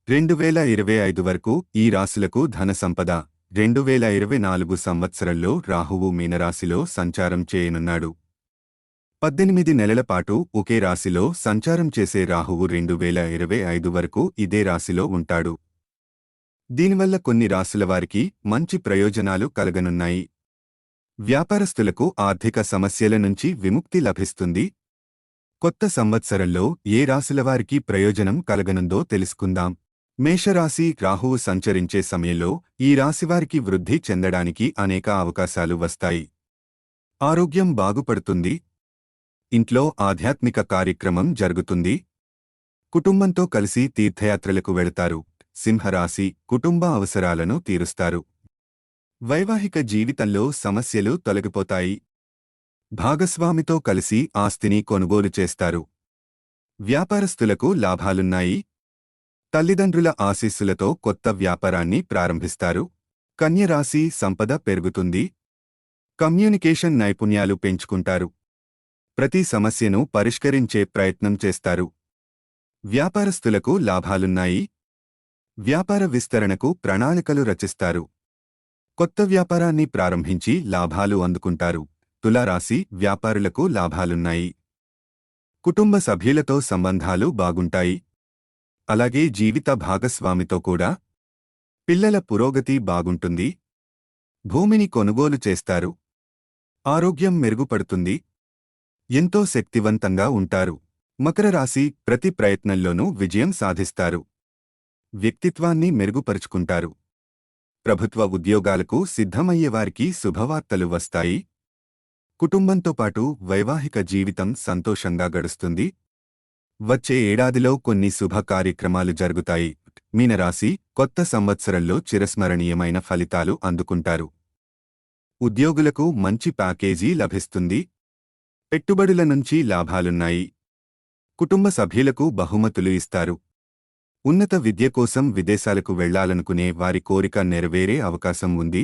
2025 వరకు ఈ రాశులకు ధన సంపద. 2024 సంవత్సరంలో రాహువు మీనరాశిలో సంచారం చేయనున్నాడు. 18 నెలల పాటు ఒకే రాశిలో సంచారం చేసే రాహువు 2025 వరకు ఇదే రాశిలో ఉంటాడు. దీనివల్ల కొన్ని రాశుల వారికి మంచి ప్రయోజనాలు కలగనున్నాయి. వ్యాపారస్తులకు ఆర్థిక సమస్యల నుంచి విముక్తి లభిస్తుంది. కొత్త సంవత్సరంలో ఏ రాశులవారికి ప్రయోజనం కలగనుందో తెలుసుకుందాం. మేషరాశి. రాహువు సంచరించే సమయంలో ఈ రాశివారికి వృద్ధి చెందడానికి అనేక అవకాశాలు వస్తాయి. ఆరోగ్యం బాగుపడుతుంది. ఇంట్లో ఆధ్యాత్మిక కార్యక్రమం జరుగుతుంది. కుటుంబంతో కలిసి తీర్థయాత్రలకు వెళతారు. సింహరాశి. కుటుంబ అవసరాలను తీరుస్తారు. వైవాహిక జీవితంలో సమస్యలు తొలగిపోతాయి. భాగస్వామితో కలిసి ఆస్తిని కొనుగోలు చేస్తారు. వ్యాపారస్తులకు లాభాలున్నాయి. తల్లిదండ్రుల ఆశీస్సులతో కొత్త వ్యాపారాన్ని ప్రారంభిస్తారు. కన్యరాశి. సంపద పెరుగుతుంది. కమ్యూనికేషన్ నైపుణ్యాలు పెంచుకుంటారు. ప్రతి సమస్యను పరిష్కరించే ప్రయత్నం చేస్తారు. వ్యాపారస్తులకు లాభాలున్నాయి. వ్యాపార విస్తరణకు ప్రణాళికలు రచిస్తారు. కొత్త వ్యాపారాన్ని ప్రారంభించి లాభాలు అందుకుంటారు. తులారాశి. వ్యాపారులకు లాభాలున్నాయి. కుటుంబ సభ్యులతో సంబంధాలు బాగుంటాయి. అలాగే జీవిత భాగస్వామితో కూడా. పిల్లల పురోగతి బాగుంటుంది. భూమిని కొనుగోలు చేస్తారు. ఆరోగ్యం మెరుగుపడుతుంది. ఎంతో శక్తివంతంగా ఉంటారు. మకర రాశి. ప్రతి ప్రయత్నంలోనూ విజయం సాధిస్తారు. వ్యక్తిత్వాన్ని మెరుగుపరుచుకుంటారు. ప్రభుత్వ ఉద్యోగాలకు సిద్ధమయ్యేవారికి శుభవార్తలు వస్తాయి. కుటుంబంతో పాటు వైవాహిక జీవితం సంతోషంగా గడుస్తుంది. వచ్చే ఏడాదిలో కొన్ని శుభ కార్యక్రమాలు జరుగుతాయి. మీనరాశి. కొత్త సంవత్సరంలో చిరస్మరణీయమైన ఫలితాలు అందుకుంటారు. ఉద్యోగులకు మంచి ప్యాకేజీ లభిస్తుంది. పెట్టుబడుల నుంచి లాభాలున్నాయి. కుటుంబ సభ్యులకు బహుమతులు ఇస్తారు. ఉన్నత విద్య కోసం విదేశాలకు వెళ్లాలనుకునే వారి కోరిక నెరవేరే అవకాశం ఉంది.